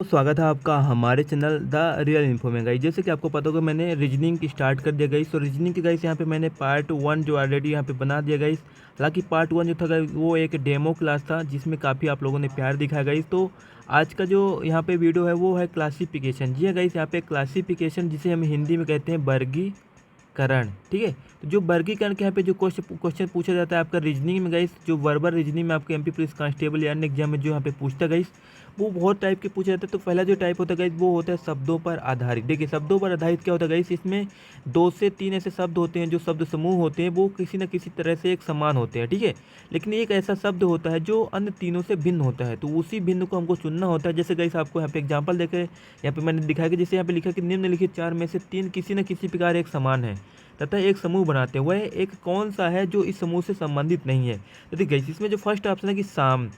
तो स्वागत है आपका हमारे चैनल द रियल इन्फो में गाइस। जैसे कि आपको पता होगा मैंने रीजनिंग की स्टार्ट कर दिया गाइस। तो रीजनिंग की गाइस यहाँ पे मैंने पार्ट 1 जो ऑलरेडी यहाँ पे बना दिया गाइस। हालांकि पार्ट 1 जो था गाइस वो एक डेमो क्लास था जिसमें काफ़ी आप लोगों ने प्यार दिखाया गाइस। तो आज का जो यहाँ पे वीडियो है वो है क्लासिफिकेशन। जी है गाइस, यहाँ पे क्लासिफिकेशन जिसे हम हिंदी में कहते हैं वर्गीकरण। ठीक है, तो जो वर्गीकरण के यहाँ पे जो क्वेश्चन पूछा जाता है आपका रीजनिंग में गाइस, जो वर्बल रीजनिंग में आपके एमपी पुलिस कांस्टेबल या अन्य एग्जाम में जो यहाँ पे पूछता है गाइस, वो बहुत टाइप के पूछा जाता है। तो पहला जो टाइप होता है गाइस वो होता है शब्दों पर आधारित। देखिए शब्दों पर आधारित क्या होता है गाइस, इसमें 2 से 3 ऐसे शब्द होते हैं, जो शब्द समूह होते हैं वो किसी न किसी तरह से एक समान होते हैं। ठीक है, लेकिन एक ऐसा शब्द होता है जो अन्य तीनों से भिन्न होता है, तो उसी भिन्न को हमको चुनना होता है। जैसे गाइस आपको यहाँ पे एग्जाम्पल देखे, यहाँ पे मैंने दिखाया कि जैसे यहाँ पे लिखा कि निम्नलिखित 4 में से 3 किसी न किसी प्रकार एक समान है तथा एक समूह बनाते हैं, वह एक कौन सा है जो इस समूह से संबंधित नहीं है। तो देखिए इसमें जो फर्स्ट ऑप्शन है कि शाम,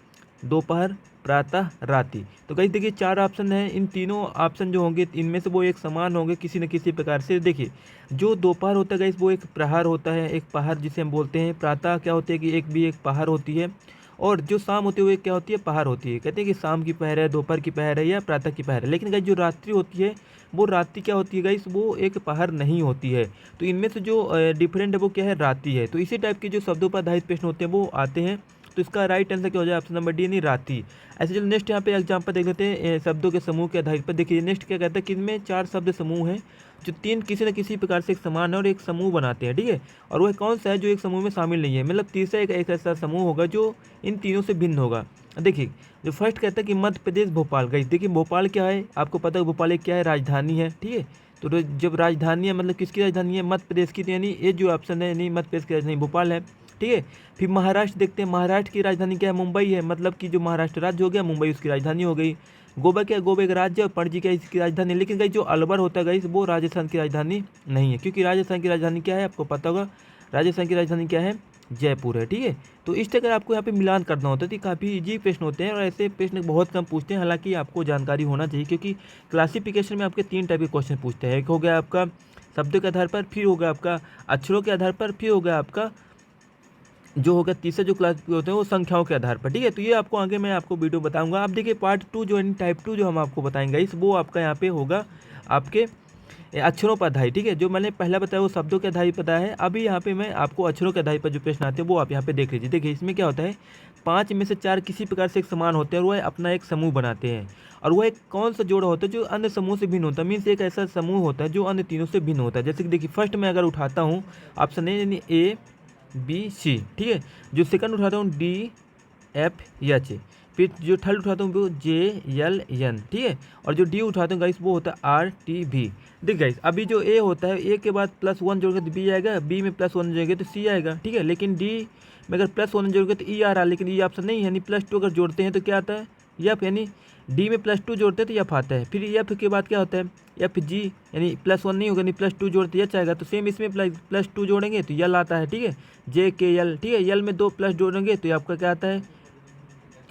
दोपहर, प्रातः, रात्रि। तो गाइस देखिए 4 ऑप्शन हैं, इन तीनों ऑप्शन जो होंगे इनमें से वो एक समान होंगे किसी न किसी प्रकार से। देखिए जो दोपहर होता है गाइस वो एक प्रहर होता है, एक पहर जिसे हम बोलते हैं। प्रातः क्या होती है कि एक भी एक पहर होती है, और जो शाम होती है वो एक क्या होती है, पहर होती है। कहते हैं कि शाम की पहर है, दोपहर की पहर है या प्रातः की पहर है। लेकिन गाइस जो रात्रि होती है वो रात्रि क्या होती है गाइस, वो एक पहर नहीं होती है। तो इनमें से जो डिफरेंट है वो क्या है, रात्रि है। तो इसी टाइप के जो शब्दों पर आधारित प्रश्न होते हैं वो आते हैं। तो इसका राइट आंसर क्या हो जाए, ऑप्शन नंबर डी यानी रात्रि। ऐसे चलो नेक्स्ट यहाँ पे एग्जाम्पल देख लेते हैं शब्दों के समूह के आधारित पर। देखिए नेक्स्ट क्या कहता है कि इनमें 4 शब्द समूह हैं जो 3 किसी न किसी प्रकार से एक समान है और एक समूह बनाते हैं। ठीक है, और वह कौन सा है जो एक समूह में शामिल नहीं है, मतलब तीसरा एक ऐसा समूह होगा जो इन तीनों से भिन्न होगा। देखिए जो फर्स्ट कहता है कि मध्य प्रदेश भोपाल। गाइस देखिए भोपाल क्या है, आपको पता है भोपाल एक क्या है, राजधानी है। ठीक है, तो जब राजधानी है मतलब किसकी राजधानी है, मध्य प्रदेश की, तो यानी ये जो ऑप्शन है यानी मध्य प्रदेश की राजधानी भोपाल है। ठीक है, फिर महाराष्ट्र देखते हैं, महाराष्ट्र की राजधानी क्या है, मुंबई है। मतलब कि जो महाराष्ट्र राज्य हो गया, मुंबई उसकी राजधानी हो गई। गोवा क्या है, गोवा एक राज्य और पणजी क्या है इसकी राजधानी। लेकिन गाइस जो अलवर होता है गाइस वो राजस्थान की राजधानी नहीं है, क्योंकि राजस्थान की राजधानी क्या है आपको पता होगा, राजस्थान की राजधानी क्या है, जयपुर है। ठीक है, तो इस तरह आपको यहाँ पे मिलान करना होता है। तो काफ़ी इजी प्रश्न होते हैं और ऐसे प्रश्न बहुत कम पूछते हैं। हालांकि आपको जानकारी होना चाहिए, क्योंकि क्लासिफिकेशन में आपके 3 टाइप के क्वेश्चन पूछते हैं। एक हो गया आपका शब्द के आधार पर, फिर हो गया आपका अक्षरों के आधार पर, फिर हो गया आपका जो होगा तीसरा जो क्लास होते हैं वो संख्याओं के आधार पर। ठीक है, तो ये आपको आगे मैं आपको वीडियो बताऊंगा। आप देखिए पार्ट 2 जो है टाइप 2 जो हम आपको बताएंगे इस वो आपका यहाँ पे होगा आपके अक्षरों पर आधारित। ठीक है, जो मैंने पहला बताया वो शब्दों के आधारित बताया है। अभी यहाँ पे मैं आपको अक्षरों के आधारित पर जो प्रश्न आते हैं वो आप यहाँ पे देख लीजिए। देखिए इसमें क्या होता है, 5 में से 4 किसी प्रकार से एक समान होते हैं और वह अपना एक समूह बनाते हैं, और वह एक कौन सा जोड़ा होता है जो अन्य समूह से भिन्न होता है। मीन्स एक ऐसा समूह होता है जो अन्य तीनों से भिन्न होता है। जैसे कि देखिए फर्स्ट में अगर उठाता हूँ ऑप्शन ए यानी ए बी सी। ठीक है, जो सेकंड उठाता हूँ डी एफ एच, फिर जो थर्ड उठाता हूँ वो जे एल एन। ठीक है, और जो डी उठाता हूँ गाइस वो होता है आर टी वी। देख गाइस अभी जो ए होता है, ए के बाद +1 जोड़ोगे तो बी आएगा, बी में +1 जोड़ोगे तो सी आएगा। ठीक है, लेकिन डी में अगर +1 जोड़ोगे तो ई आ रहा है, लेकिन ई ऑप्शन नहीं है, यानी +2 अगर जोड़ते हैं तो क्या आता है एफ, यानी डी में +2 जोड़ते हैं तो एफ आता है। फिर एफ के बाद क्या होता है एफ जी, यानी +1 नहीं होगा, यानी +2 जोड़ते एच आएगा। तो सेम इसमें +2 जोड़ेंगे तो यल आता है। ठीक है, जे के यल। ठीक है, यल में 2 प्लस जोड़ेंगे तो आपका क्या आता है,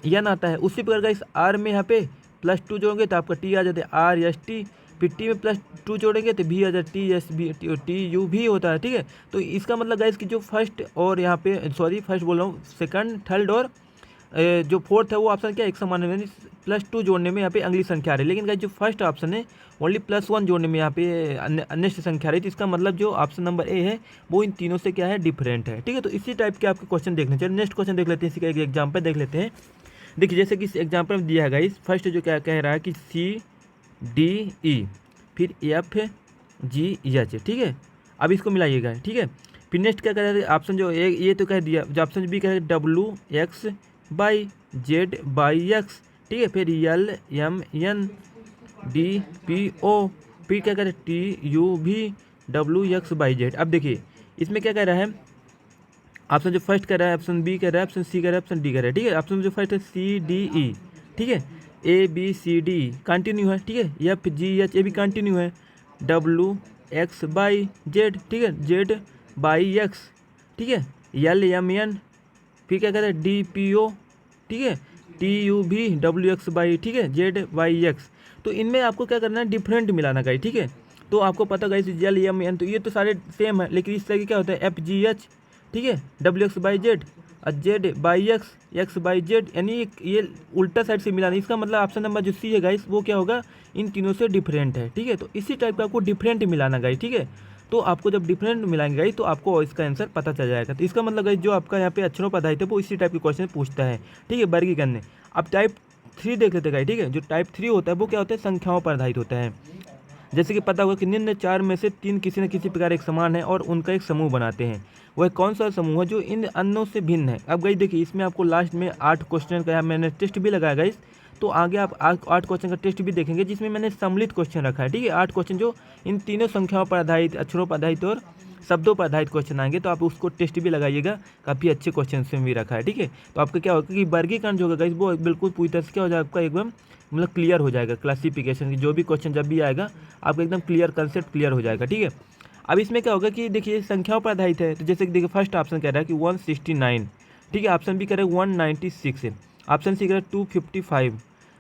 यन आता है। उसी प्रकार का इस आर में यहाँ पे +2 जोड़ेंगे तो आपका टी आ जाता है, आर एस टी। फिर टी में +2 जोड़ेंगे तो भी आ जाता है, T S B T U भी होता है। ठीक है, तो इसका मतलब गाइस कि जो फर्स्ट और यहाँ पे सॉरी फर्स्ट बोल रहा हूँ, सेकंड थर्ड और जो फोर्थ है वो ऑप्शन क्या एक समान है, यानी +2 जोड़ने में यहाँ पे अगली संख्या आ रही है। लेकिन गाइस जो फर्स्ट ऑप्शन है ओनली +1 जोड़ने में यहाँ पे नेक्स्ट संख्या आ रही है। तो इसका मतलब जो ऑप्शन नंबर ए है वो इन तीनों से क्या है, डिफरेंट है। ठीक है, तो इसी टाइप के आपके क्वेश्चन देखने चाहिए। नेक्स्ट क्वेश्चन देख लेते हैं, इसी का एक एग्जाम्पल देख लेते हैं। देखिए जैसे कि इस एग्जाम्पल में दिया है गाइस, फर्स्ट जो क्या कह रहा है कि सी डी ई फिर एफ जी एच। ठीक है, अब इसको मिलाइएगा। ठीक है, फिर नेक्स्ट क्या कह रहा है ऑप्शन जो ये तो कह दिया, जो ऑप्शन बी कह रहा है WX/Z/X। ठीक है, फिर LMNDPO, फिर क्या कह रहा है TUVWX/Z। अब देखिए इसमें क्या कह रहा है, ऑप्शन जो फर्स्ट कह रहा है, ऑप्शन बी कह रहा है, ऑप्शन सी कह रहा है, ऑप्शन डी कह रहा है। ठीक है, ऑप्शन जो फर्स्ट है CDE। ठीक है, ABCD कंटिन्यू है। ठीक है, FGH ये भी कंटिन्यू है, WX/Z। ठीक है, Z/X। ठीक है, LMN, फिर क्या कहते हैं DPO। ठीक है, TUVWX/, ठीक है, ZYX। तो इनमें आपको क्या करना है, डिफरेंट मिलाना गाइस। ठीक है, तो आपको पता गाइस LMN तो ये तो सारे सेम है, लेकिन इस तरह की क्या होता है FGH। ठीक है, WX/Z Z by x, x by Z, यानी ये उल्टा साइड से मिलाना। इसका मतलब ऑप्शन नंबर जो सी है गाइस वो क्या होगा, इन तीनों से डिफरेंट है। ठीक है, तो इसी टाइप का आपको डिफरेंट मिलाना गाइस। ठीक है, तो आपको जब डिफरेंट मिलाएंगे गाइस तो आपको इसका आंसर पता चल जाएगा। तो इसका मतलब गाइस जो आपका यहाँ पे अक्षरों पर आधारित है वो इसी टाइप के क्वेश्चन पूछता है। ठीक है, वर्गीकरण में। अब टाइप 3 देख लेते हैं गाइस। ठीक है, जो टाइप 3 होता है वो क्या होता है, संख्याओं पर आधारित होता है। जैसे कि पता होगा कि निम्न 4 में से 3 किसी न किसी प्रकार एक समान है और उनका एक समूह बनाते हैं। वह कौन सा समूह है जो इन अन्यों से भिन्न है। अब गाइस देखिए, इसमें आपको लास्ट में 8 क्वेश्चन का मैंने टेस्ट भी लगाया गाइस, तो आगे आप 8 क्वेश्चन का टेस्ट भी देखेंगे जिसमें मैंने सम्मिलित क्वेश्चन रखा है। ठीक है, 8 क्वेश्चन जो इन तीनों संख्याओं पर आधारित, अक्षरों पर आधारित और शब्दों पर आधारित क्वेश्चन आएंगे, तो आप उसको टेस्ट भी लगाइएगा। काफ़ी अच्छे क्वेश्चन से भी रखा है। ठीक है, तो आपका क्या होगा कि वर्गीकरण जो होगा गाइस वो बिल्कुल पूरी तरह से क्या हो जाएगा, आपका एकदम मतलब क्लियर हो जाएगा। क्लासिफिकेशन की जो भी क्वेश्चन जब भी आएगा आपको एकदम क्लियर कंसेप्ट क्लियर हो जाएगा। ठीक है, अब इसमें क्या होगा कि देखिए संख्याओं पर आधारित है, तो जैसे कि देखिए फर्स्ट ऑप्शन कह रहा है कि 169। ठीक है, ऑप्शन बी कह रहा है 196 है, ऑप्शन सी कह रहा है 255,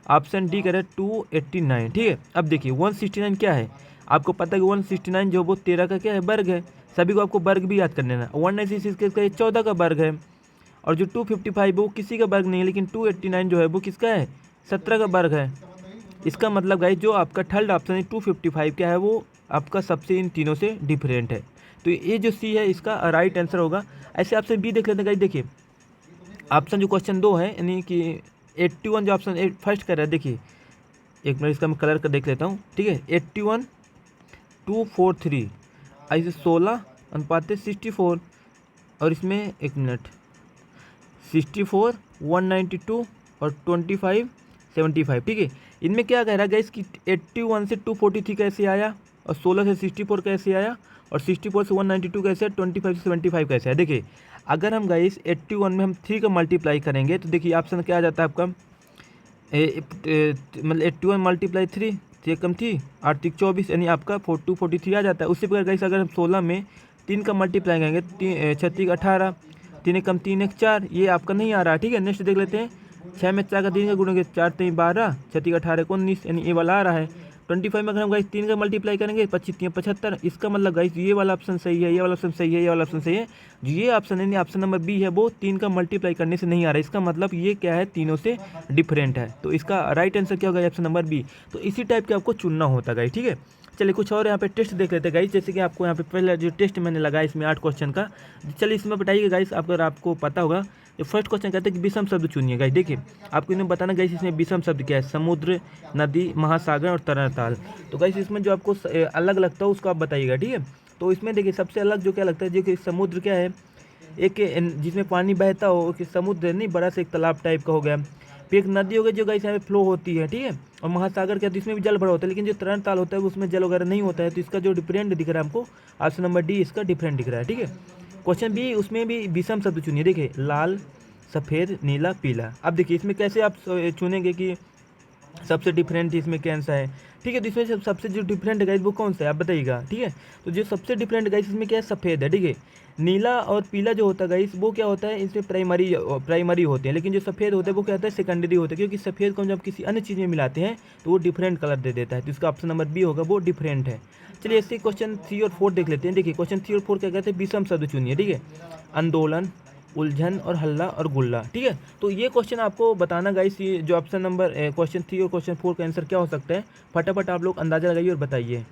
ऑप्शन डी कह रहा है 289। ठीक है, अब देखिए 169 क्या है, आपको पता है कि 169 जो वो 13 का क्या है, वर्ग है। सभी को आपको वर्ग भी याद कर लेना। 196 का 14 का वर्ग है, और जो 255 है वो किसी का वर्ग नहीं है, लेकिन 289 जो है वो किसका है, 17 का वर्ग है। इसका मतलब गाइस जो आपका थर्ड ऑप्शन है 255 क्या है, वो आपका सबसे इन तीनों से डिफरेंट है। तो ये जो सी है इसका राइट आंसर होगा। ऐसे ऑप्शन बी देख लेते हैं गाइस। देखिए ऑप्शन जो क्वेश्चन 2 है, यानी कि 81 जो ऑप्शन फर्स्ट कर रहा है, देखिए एक मिनट इसका मैं कलर कर देख लेता हूँ। ठीक है, 81 243, ऐसे 16 अनुपात 64, और इसमें एक मिनट 64 192 और 25 75। ठीक है, इनमें क्या कह रहा है गाइस कि 81 से 243 कैसे आया, और 16 से 64 कैसे आया, और 64 से 192 कैसे है, 25 से 75 कैसे है। देखिए अगर हम गाइस 81 में हम 3 का मल्टीप्लाई करेंगे तो देखिए ऑप्शन क्या आ जाता है आपका, मतलब 81 मल्टीप्लाई 3, 3 कम 3 8 3 24, यानी आपका 243 आ जाता है। उससे प्रकार गाइस अगर हम 16 में 3 का मल्टीप्लाई करेंगे, 36 18, 3 कम 3 1 4, ये आपका नहीं आ रहा है। ठीक है, नेक्स्ट देख लेते हैं। 6 में 4 का 3 का गुणोगे 4 3 12, 36 18 19, यानी ये वाला आ रहा है। 25 में अगर हम गाइस 3 का मल्टीप्लाई करेंगे 25 3 75, इसका मतलब गाइस ये वाला ऑप्शन सही है, ये वाला ऑप्शन सही है, ये वाला ऑप्शन सही है। जो ये ऑप्शन है, ऑप्शन नंबर बी है, वो 3 का मल्टीप्लाई करने से नहीं आ रहा है। इसका मतलब ये क्या है, तीनों से डिफरेंट है। तो इसका राइट आंसर क्या होगा, ऑप्शन नंबर बी। तो इसी टाइप के आपको चुनना होता है गाइस। ठीक है, चलिए कुछ और यहाँ पे टेस्ट देख लेते हैं गाइस। जैसे कि आपको यहाँ पे पहले जो टेस्ट मैंने लगाया इसमें 8 क्वेश्चन का, चलिए इसमें बताइए गाइस, अगर आपको पता होगा। ये फर्स्ट क्वेश्चन कहते हैं कि विषम शब्द चुनिए गाइस। देखिए आपको इन्हें बताना गाइस इसमें विषम शब्द क्या है, समुद्र, नदी, महासागर और तरल। तो गाइस इसमें जो आपको अलग लगता है उसको आप बताइएगा। ठीक है, तो इसमें देखिए सबसे अलग जो क्या लगता है, जो कि समुद्र क्या है, एक जिसमें पानी बहता हो, कि समुद्र नहीं, बड़ा सा एक तालाब टाइप का हो गया। फिर एक नदी हो गई जो गाइस यहाँ पे फ्लो होती है। ठीक है, और महासागर क्या, तो इसमें भी जल भरा होता है, लेकिन जो तरल ताल होता है उसमें जल वगैरह नहीं होता है। तो इसका जो डिफरेंट दिख रहा है हमको, ऑप्शन नंबर डी इसका डिफरेंट दिख रहा है। ठीक है, क्वेश्चन बी, उसमें भी विषम शब्द चुनिए। देखिए लाल, सफ़ेद, नीला, पीला। अब देखिए इसमें कैसे आप चुनेंगे कि सबसे डिफरेंट इसमें कौन सा है। ठीक है, तो इसमें सबसे जो डिफरेंट गाइस वो कौन सा है आप बताइएगा। ठीक है, तो जो सबसे डिफरेंट गाइस इसमें क्या है, सफ़ेद है। ठीक है, नीला और पीला जो होता है गाइस वो क्या होता है, इसमें प्राइमरी होते हैं, लेकिन जो सफ़ेद होता है वो क्या होता है, सेकेंडरी होता है। क्योंकि सफ़ेद को जब किसी अन्य चीज़ में मिलाते हैं तो वो डिफरेंट कलर दे देता है। तो इसका ऑप्शन नंबर बी होगा, वो डिफरेंट है। चलिए ऐसे क्वेश्चन 3 और 4 देख लेते हैं। देखिए क्वेश्चन 3 और 4 क्या कहते हैं, विषम शब्द चुनिए। ठीक है, आंदोलन, उलझन और हल्ला और गुल्ला। ठीक है, तो ये क्वेश्चन आपको बताना गाइस, ये जो ऑप्शन नंबर क्वेश्चन 3 और क्वेश्चन 4 का आंसर क्या हो सकता है, फटाफट आप लोग अंदाजा लगाइए और बताइए।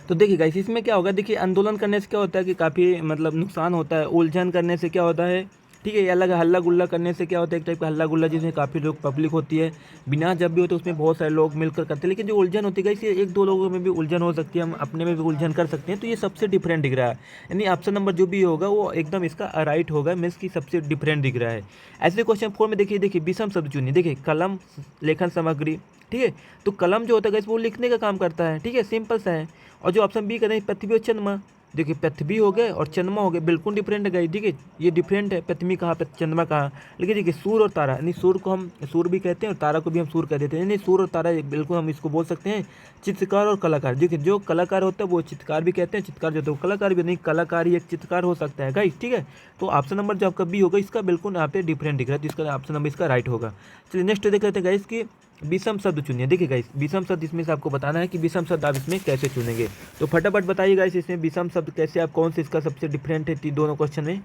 तो देखिए गाइस इसमें क्या होगा, देखिए आंदोलन करने से क्या होता है कि काफ़ी मतलब नुकसान होता है। उलझन करने से क्या होता है, ठीक है, ये अलग। हल्ला गुल्ला करने से क्या होता है, एक टाइप का हल्ला गुल्ला जिसमें काफ़ी लोग पब्लिक होती है, बिना जब भी होते उसमें बहुत सारे लोग मिलकर करते हैं। लेकिन जो उलझन होती है गाइस, ये 1-2 लोगों में भी उलझन हो सकती है, हम अपने में भी उलझन कर सकते हैं। तो ये सबसे डिफरेंट दिख रहा है, यानी ऑप्शन नंबर जो भी होगा वो एकदम इसका राइट होगा, मीन्स की सबसे डिफरेंट दिख रहा है। ऐसे क्वेश्चन 4 में देखिए विषम शब्द चुनिए। देखिए कलम, लेखन सामग्री। ठीक है, तो कलम जो होता है गाइस वो लिखने का काम करता है। ठीक है, सिंपल सा है। और जो ऑप्शन बी करें पृथ्वी और चंद्रमा, देखिए पृथ्वी हो गए और चंद्रमा हो गए, बिल्कुल डिफरेंट है गाइस। ठीक है, ये डिफरेंट है, पृथ्वी कहाँ पे, चंद्रमा कहाँ। लेकिन देखिए सूर्य और तारा, यानी सूर्य को हम सूर्य भी कहते हैं और तारा को भी हम सूर्य कह देते हैं। यानी सूर्य और तारा बिल्कुल हम इसको बोल सकते हैं चित्रकार और कलाकार। देखिए जो कलाकार होता है वो चित्रकार भी कहते हैं, चित्रकार जो होता है वो कलाकार भी, नहीं कलाकार ही एक चित्रकार हो सकता है गाइस। ठीक है, तो ऑप्शन नंबर जो आपका बी होगा इसका बिल्कुल यहाँ पे डिफरेंट दिख रहा है, तो इसका ऑप्शन नंबर इसका राइट होगा। चलिए नेक्स्ट देख लेते हैं गाइस की विषम शब्द चुनिए। देखिए गाइस विषम शब्द इसमें से आपको बताना है कि विषम शब्द आप इसमें कैसे चुनेंगे। तो फटाफट बताइए गाइस इसमें विषम शब्द कैसे, आप कौन से इसका सबसे डिफरेंट है दोनों क्वेश्चन में।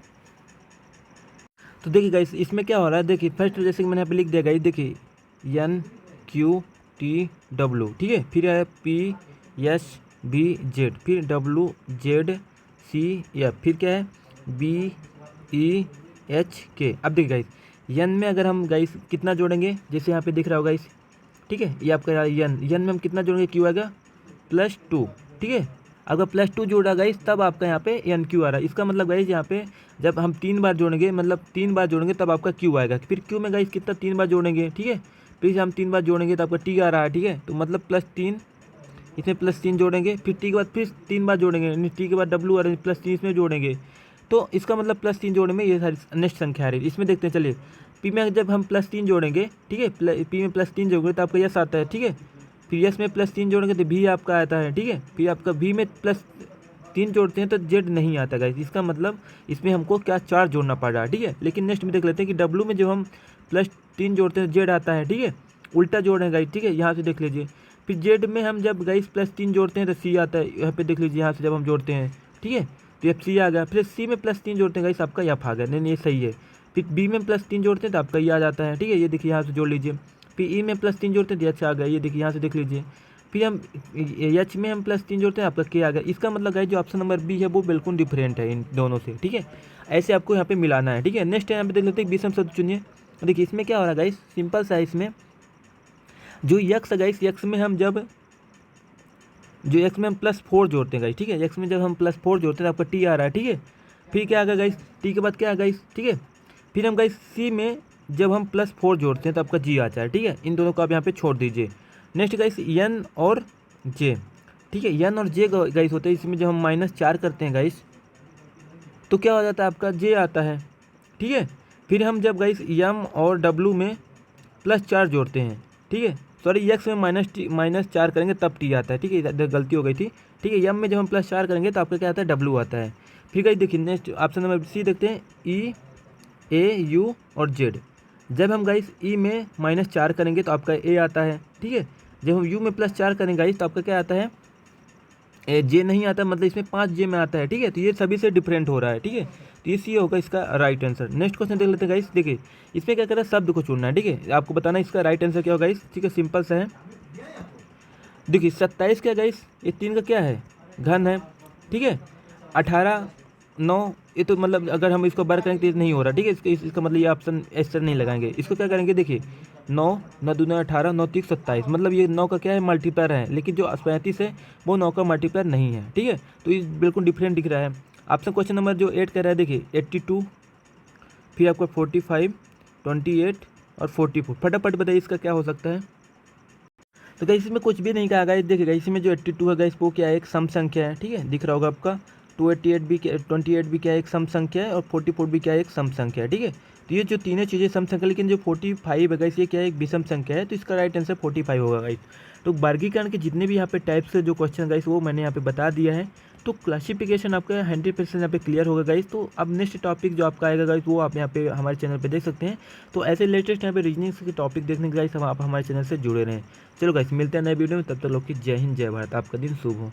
तो देखिए गाइस इसमें क्या हो रहा है, देखिए फर्स्ट जैसे कि मैंने यहाँ पे लिख दिया गाइस, देखिए NQTW, ठीक है, फिर है PSBZ, फिर WZCF, फिर क्या है BEHK। अब देखिए गाइस यन में अगर हम गाइस कितना जोड़ेंगे, जैसे यहाँ पे दिख रहा होगा गाइस, ठीक है, ये आपका यन में हम कितना जोड़ेंगे, क्यू आएगा +2, ठीक है। अगर +2 जोड़ा गाइस तब आपका यहाँ पे NQ आ रहा है। इसका मतलब गाइस यहाँ पे जब हम 3 बार जोड़ेंगे, मतलब 3 बार जोड़ेंगे तब आपका Q आएगा। फिर Q में गाइस कितना 3 बार जोड़ेंगे, ठीक है, फिर हम 3 बार जोड़ेंगे तो आपका T आ रहा है, ठीक है। तो मतलब +3, इसमें +3 जोड़ेंगे, फिर T के बाद फिर 3 बार जोड़ेंगे, यानी T के बाद W आ रहा है, +3 इसमें जोड़ेंगे। तो इसका मतलब +3 जोड़ने में ये सारी नेक्स्ट संख्या आ रही है। इसमें देखते हैं, चलिए P में जब हम +3 जोड़ेंगे, ठीक है, P में +3 जोड़ेंगे तो आपका यस आता है, ठीक है। फिर यस में +3 जोड़ेंगे तो V आपका आता है, ठीक है। फिर आपका V में +3 जोड़ते हैं तो Z नहीं आता गाइस। इसका मतलब इसमें हमको क्या 4 जोड़ना पड़ रहा है, ठीक है। लेकिन नेक्स्ट में देख लेते हैं कि W में जब हम +3 जोड़ते हैं Z आता है, ठीक है, उल्टा जोड़ है गाइस, ठीक है, यहाँ से देख लीजिए। फिर Z में हम जब गाइस +3 जोड़ते हैं तो C आता है, यहाँ पे देख लीजिए, यहाँ से जब हम जोड़ते हैं, ठीक है, तो ये C आ गया। फिर C में +3 जोड़ते हैं गाइस, आपका F आ गया, नहीं ये सही है। फिर B में +3 जोड़ते हैं तो आपका ये आ जाता है, ठीक है, ये देखिए यहाँ से जोड़ लीजिए। फिर E में +3 जोड़ते हैं तो H आ गया, ये देखिए यहाँ से देख लीजिए। फिर हम H में हम +3 जोड़ते हैं, आपका K आ गया। इसका मतलब गाइस जो ऑप्शन नंबर B है वो बिल्कुल डिफरेंट है इन दोनों से, ठीक है। ऐसे आपको यहाँ पे मिलाना है, ठीक है। नेक्स्ट यहाँ पे देख लेते हैं विषम शब्द चुनिए। देखिए इसमें क्या हो रहा है गाइस, सिंपल सा है। इसमें जो यक्स है गाइस, यक्स में हम जब जो एक्स में हम +4 जोड़ते हैं गाइस, ठीक है, एक्स में जब हम +4 जोड़ते हैं तो आपका T आ रहा है, ठीक है। फिर क्या आ गया गाइस, T के बाद क्या आ गाइस, ठीक है। फिर हम गाइस C में जब हम +4 जोड़ते हैं तो आपका G आता है, ठीक है। इन दोनों को आप यहाँ पे छोड़ दीजिए। नेक्स्ट गाइस N और J, ठीक है, N और J गाइस होते हैं। इसमें जब हम -4 करते हैं गाइस तो क्या हो जाता है, आपका J आता है, ठीक है। फिर हम जब गाइस M और W में +4 जोड़ते हैं, ठीक है, सॉरी यक्स में -4 करेंगे तब T आता है, ठीक है, गलती हो गई थी, ठीक है। यम में जब हम +4 करेंगे तो आपका क्या आता है, W आता है। फिर गाइस देखिए नेक्स्ट ऑप्शन नंबर C देखते हैं, E A U और Z। जब हम गाइस E में -4 करेंगे तो आपका A आता है, ठीक है। जब हम U में +4 करेंगे गाइस तो आपका क्या आता है, J नहीं आता, मतलब इसमें 5J में आता है, ठीक है। तो ये सभी से डिफरेंट हो रहा है, ठीक है। तो ये सी होगा इसका राइट आंसर। नेक्स्ट क्वेश्चन देख लेते हैं गाइस। देखिए इसमें क्या कर रहा है, शब्द को चुनना है, ठीक है, आपको बताना है इसका राइट आंसर क्या होगा गाइस, ठीक है, सिंपल सा है। देखिए 27 क्या गाइस, ये 3 का क्या है, घन है, ठीक है। 18 9, ये तो मतलब अगर हम इसको बार करेंगे तो नहीं हो रहा, ठीक है। इसका मतलब ये ऑप्शन ऐसे नहीं लगाएंगे, इसको क्या करेंगे, देखिए 9 9 दूना 18 9 3 27, मतलब ये 9 का क्या है, मल्टीप्लायर है। लेकिन जो 35 है वो 9 का मल्टीप्लायर नहीं है, ठीक है। तो ये बिल्कुल डिफरेंट दिख रहा है। ऑप्शन क्वेश्चन नंबर जो 8 कह रहा है, देखिए 82, फिर आपका 45 28 और 44। फटाफट बताइए इसका क्या हो सकता है। तो गाइस इसमें कुछ भी नहीं कहा गाइस, देखिएगा इसमें जो 82 है गाइस वो क्या है, एक सम संख्या है, ठीक है, दिख रहा होगा आपका। 288 भी 28 भी क्या है, एक सम संख्या है, और 44 भी क्या है, एक सम संख्या है, ठीक है। तो ये जो तीनों चीज़ें सम संख्या, लेकिन जो 45 है गाइस ये क्या है, एक विषम संख्या है। तो इसका राइट आंसर 45 होगा गाइस। तो वर्गीकरण के जितने भी यहाँ पे टाइप्स के जो क्वेश्चन गाइस वो मैंने यहाँ पे बता दिया है। तो क्लासिफिकेशन आपका 100% यहाँ पे क्लियर होगा गाइस। तो अब नेक्स्ट टॉपिक जो आपका आएगा गाइस वो आप यहाँ पे हमारे चैनल पे देख सकते हैं। तो ऐसे लेटेस्ट यहाँ पे रीजनिंग के टॉपिक देखने के गाइस आप हमारे चैनल से जुड़े रहें। चलो गाइस मिलते हैं नए वीडियो में, तब तक लोग की जय हिंद जय भारत, आपका दिन शुभ हो।